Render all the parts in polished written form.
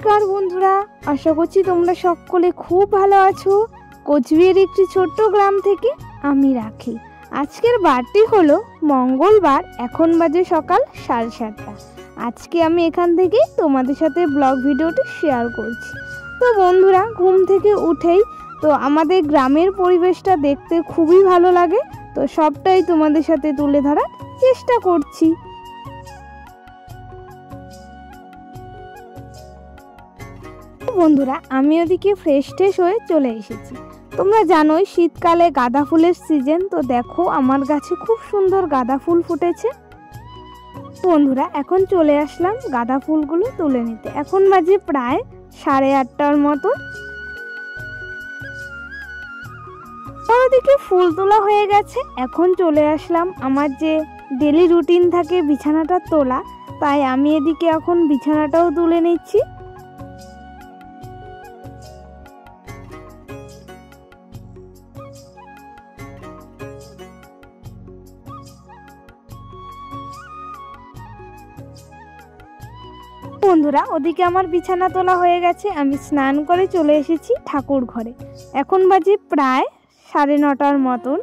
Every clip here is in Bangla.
নমস্কার বন্ধুরা, আশা করছি তোমরা সকলে খুব ভালো আছো। কোচবিহার একটি ছোট্ট গ্রাম থেকে আমি রাখি। আজকের বারটি হলো মঙ্গলবার, এখন বাজে সকাল 7:30। আজকে আমি এখান থেকে তোমাদের সাথে ব্লগ ভিডিওটি শেয়ার করছি। তো বন্ধুরা, ঘুম থেকে উঠেই তো আমাদের গ্রামের পরিবেশটা দেখতে খুবই ভালো লাগে, তো সবটাই তোমাদের সাথে তুলে ধরার চেষ্টা করছি। বন্ধুরা, আমি ওদিকে ফ্রেশ হয়ে চলে এসেছি। তোমরা জানোই শীতকালে গাঁদা ফুলের সিজন, তো দেখো আমার গাছে খুব সুন্দর গাঁদা ফুল ফুটেছে। বন্ধুরা, এখন চলে আসলাম গাঁদা ফুলগুলো তুলে নিতে। এখন বাজে প্রায় 8:30টার মতো। ওদিকে ফুল তোলা হয়ে গেছে। এখন চলে আসলাম, আমার যে ডেলি রুটিন থাকে বিছানাটা তোলা, তাই আমি এদিকে এখন বিছানাটাও তুলে নিচ্ছি। বন্ধুরা, ওদিকে আমার বিছানা তোলা হয়ে গেছে। আমি স্নান করে চলে এসেছি ঠাকুর ঘরে। এখন বাজে প্রায় 9:30টার মতন।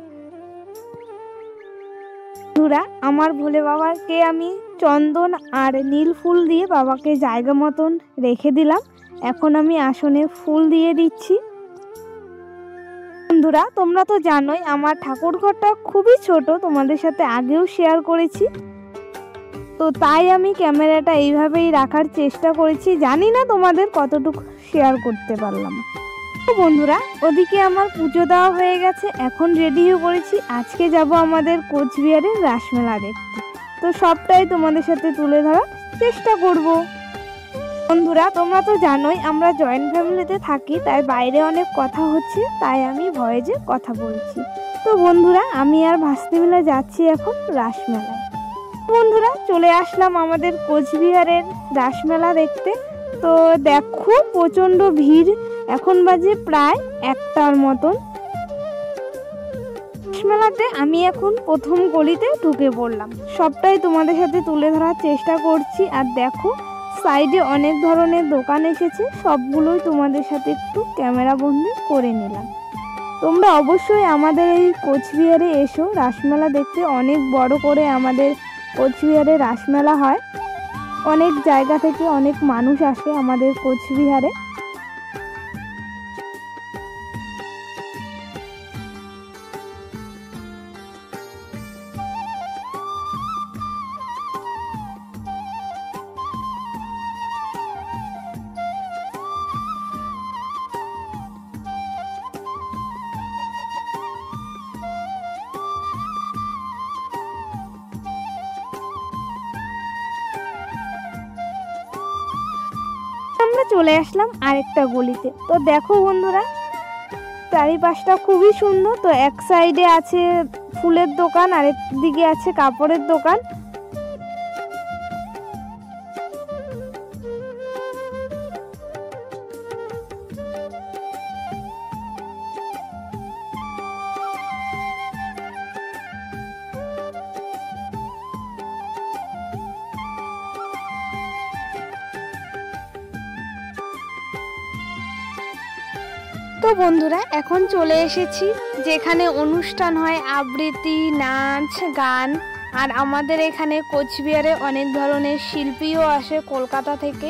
বন্ধুরা, আমার ভোলে বাবাকে আমি চন্দন আর নীল ফুল দিয়ে বাবাকে জায়গা মতন রেখে দিলাম। এখন আমি আসনে ফুল দিয়ে দিচ্ছি। বন্ধুরা, তোমরা তো জানোই আমার ঠাকুর ঘরটা খুবই ছোট, তোমাদের সাথে আগেও শেয়ার করেছি, তো তাই আমি ক্যামেরাটা এইভাবেই রাখার চেষ্টা করেছি। জানি না তোমাদের কতটুকু শেয়ার করতে পারলাম। তো বন্ধুরা, ওদিকে আমার পুজো দেওয়া হয়ে গেছে। এখন রেডি হয়ে পড়েছি। আজকে যাব আমাদের কোচবিহারের রাসমেলা দেখতে, তো সবটাই তোমাদের সাথে তুলে ধরার চেষ্টা করব। বন্ধুরা, তোমরা তো জানোই আমরা জয়েন্ট ফ্যামিলিতে থাকি, তাই বাইরে অনেক কথা হচ্ছে, তাই আমি ভয়েসে কথা বলছি। তো বন্ধুরা, আমি আর ভাস্তি মিলে যাচ্ছি এখন রাসমেলায়। বন্ধুরা, চলে আসলাম আমাদের কোচবিহারের রাসমেলা দেখতে। তো দেখো প্রচণ্ড ভিড়। এখন বাজে প্রায় 1টার মতন। রাসমেলাতে আমি এখন প্রথম গলিতে ঢুকে পড়লাম। সবটাই তোমাদের সাথে তুলে ধরার চেষ্টা করছি। আর দেখো সাইডে অনেক ধরনের দোকান এসেছে, সবগুলোই তোমাদের সাথে একটু ক্যামেরা বন্দি করে নিলাম। তোমরা অবশ্যই আমাদের এই কোচবিহারে এসো রাসমেলা দেখতে। অনেক বড় করে আমাদের কোচবিহারে রাসমেলা হয়। অনেক জায়গা থেকে অনেক মানুষ আসে আমাদের কোচবিহারে। আমরা চলে আসলাম আরেকটা গলিতে। তো দেখো বন্ধুরা, চারিপাশটা খুবই সুন্দর। তো এক সাইডে আছে ফুলের দোকান, আরেক দিকে আছে কাপড়ের দোকান। তো বন্ধুরা, এখন চলে এসেছি যেখানে অনুষ্ঠান হয়, আবৃত্তি, নাচ, গান। আর আমাদের এখানে কোচবিহারে অনেক ধরনের শিল্পীও আসে কলকাতা থেকে।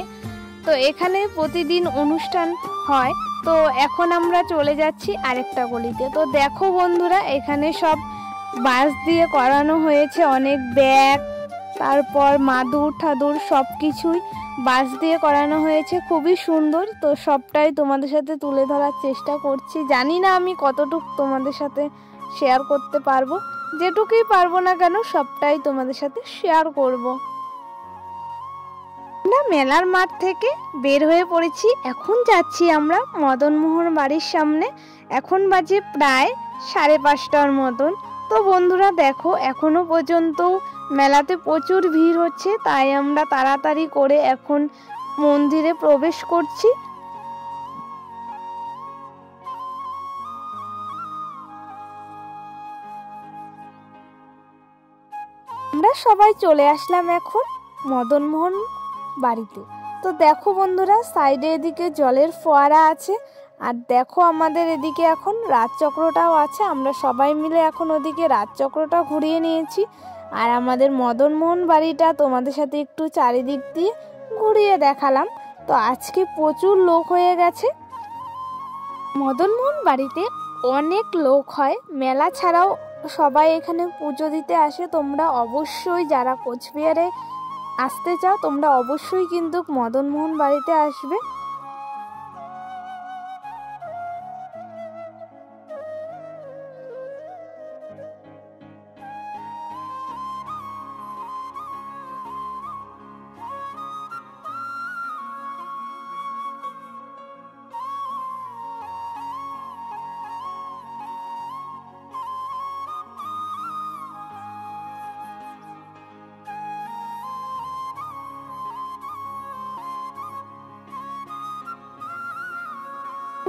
তো এখানে প্রতিদিন অনুষ্ঠান হয়। তো এখন আমরা চলে যাচ্ছি আরেকটা গলিতে। তো দেখো বন্ধুরা, এখানে সব বাঁশ দিয়ে করানো হয়েছে অনেক ব্যাগ, তারপর মাদুর ঠাদুর সব কিছুই বাঁশ দিয়ে করানো হয়েছে, খুবই সুন্দর। তো সবটাই তোমাদের সাথে তুলে ধরার চেষ্টা করছি। জানি না আমি কতটুকু তোমাদের সাথে শেয়ার করতে পারবো, যেটুকুই পারবো না কেন সবটাই তোমাদের সাথে শেয়ার করব। আমরা মেলার মাঠ থেকে বের হয়ে পড়েছি। এখন যাচ্ছি আমরা মদনমোহন বাড়ির সামনে। এখন বাজে প্রায় 5:30টার মতন। তো বন্ধুরা দেখো, এখনো পর্যন্ত মেলাতে প্রচুর ভিড় হচ্ছে, তাই আমরা তাড়াতাড়ি করে এখন মন্দিরে প্রবেশ করছি। আমরা সবাই চলে আসলাম এখন মদনমোহন বাড়িতে। তো দেখো বন্ধুরা, সাইডে এদিকে জলের ফোয়ারা আছে, আর দেখো আমাদের এদিকে এখন রাজচক্রটাও আছে। আমরা সবাই মিলে এখন ওদিকে রাজচক্রটা ঘুরিয়ে নিয়েছি। আর আমাদের মদনমোহন বাড়িটা তোমাদের সাথে একটু চারিদিক দিয়ে ঘুরিয়ে দেখালাম। তো আজকে প্রচুর লোক হয়ে গেছে। মদনমোহন বাড়িতে অনেক লোক হয়, মেলা ছাড়াও সবাই এখানে পুজো দিতে আসে। তোমরা অবশ্যই যারা কোচবিহারে আসতে চাও তোমরা অবশ্যই কিন্তু মদনমোহন বাড়িতে আসবে।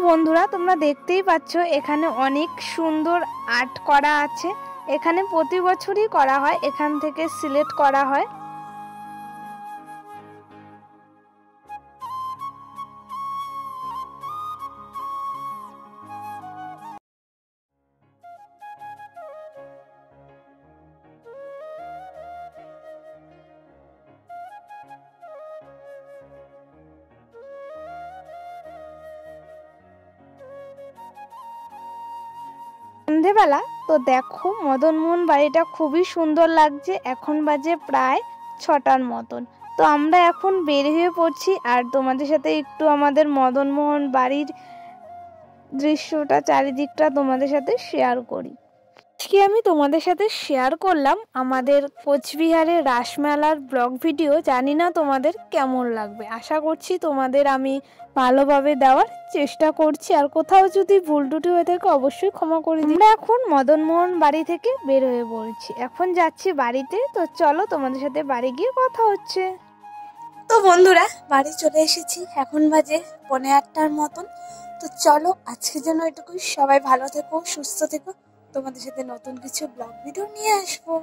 বন্ধুরা তোমরা দেখতেই পাচ্ছ এখানে অনেক সুন্দর আর্ট করা আছে। এখানে প্রতি বছরই করা হয়, এখান থেকে সিলেক্ট করা হয়। সন্ধেবেলা তো দেখো মদনমোহন বাড়িটা খুবই সুন্দর লাগছে। এখন বাজে প্রায় 6টার মতন। তো আমরা এখন বের হয়ে পড়ছি আর তোমাদের সাথে একটু আমাদের মদনমোহন বাড়ির দৃশ্যটা চারিদিকটা তোমাদের সাথে শেয়ার করি। আজকে আমি তোমাদের সাথে শেয়ার করলাম আমাদের কোচবিহারের রাসমেলার ব্লগ ভিডিও। জানি না তোমাদের কেমন লাগবে, আশা করছি তোমাদের আমি ভালোভাবে দেওয়ার চেষ্টা করছি। আর কোথাও যদি ভুল টুটি হয়ে থাকে অবশ্যই ক্ষমা করে দিই। আমরা এখন মদনমোহন বাড়ি থেকে বের হয়ে পড়ছি, এখন যাচ্ছি বাড়িতে। তো চলো তোমাদের সাথে বাড়ি গিয়ে কথা হচ্ছে। তো বন্ধুরা বাড়ি চলে এসেছি, এখন বাজে 8:15 মতন। তো চলো আজকের জন্য এটুকুই। সবাই ভালো থেকো, সুস্থ থেকো। তোমাদের সাথে নতুন কিছু ব্লগ ভিডিও নিয়ে আসবো।